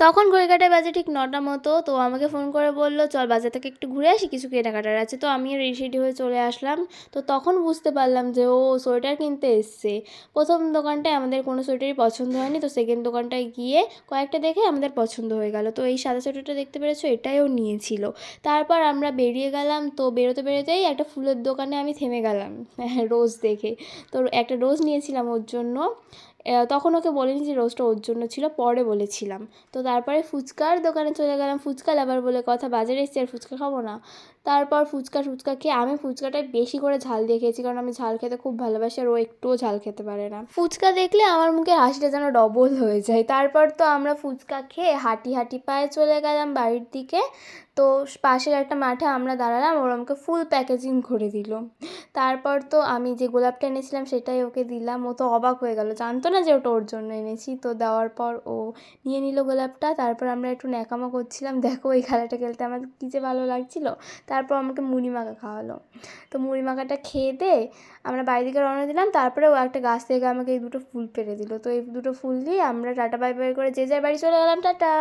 তখন ঘড়িকাঁটায় বাজে ঠিক 9টা মতো। তো আমাকে ফোন করে বলল চল বাজার থেকে একটু ঘুরে আসি, কিছু কেনাকাটার আছে। তো আমিও রেডি সেডি হয়ে চলে আসলাম। তো তখন বুঝতে পারলাম যে ও সোয়েটার কিনতে এসছে। প্রথম দোকানটায় আমাদের কোনো সোয়েটারই পছন্দ হয়নি, তো সেকেন্ড দোকানটায় গিয়ে কয়েকটা দেখে আমাদের পছন্দ হয়ে গেল। তো এই সাদা সোয়েটারটা দেখতে পেরেছো, এটাইও নিয়েছিল। তারপর আমরা বেরিয়ে গেলাম। তো বেরোতে বেরোতেই একটা ফুলের দোকানে আমি থেমে গেলাম রোজ দেখে। তো একটা রোজ নিয়েছিলাম ওর জন্য। তখন ওকে বলিনি যে রোজটা ওর জন্য ছিল, পরে বলেছিলাম। তো তারপরে ফুচকার দোকানে চলে গেলাম, ফুচকা লাভার বলে কথা, বাজারে এসেছি আর ফুচকা খাবো না। তারপর ফুচকা খেয়ে আমি ফুচকাটায় বেশি করে ঝাল দিয়ে খেয়েছি, কারণ আমি ঝাল খেতে খুব ভালোবাসি আর ও একটুও ঝাল খেতে পারে না। ফুচকা দেখলে আমার মুখে হাসিটা যেন ডবল হয়ে যায়। তারপর তো আমরা ফুচকা খেয়ে হাঁটি হাঁটি পায়ে চলে গেলাম বাড়ির দিকে। তো পাশের একটা মাঠে আমরা দাঁড়ালাম, ওরা আমাকে ফুল প্যাকেজিং করে দিল। তারপর তো আমি যে গোলাপটা এনেছিলাম সেটাই ওকে দিলাম। ও তো অবাক হয়ে গেল, জানতো না যে ওটা ওর জন্য এনেছি। তো দেওয়ার পর ও নিয়ে নিল গোলাপটা। তারপর আমরা একটু ন্যাকামো করছিলাম, দেখো এই খেলাটা খেলতে আমার কী যে ভালো লাগছিলো। তারপর আমাকে মুড়ি মাখা খাওয়ালো। তো মুড়ি মাখাটা খেয়ে দিয়ে আমরা বাড়ির দিকে রওনা দিলাম। তারপরে ও একটা গাছ থেকে আমাকে এই দুটো ফুল পেড়ে দিল। তো এই দুটো ফুল দিয়ে আমরা টাটা বাই বাই করে যে যার বাড়ি চলে গেলাম, টাটা।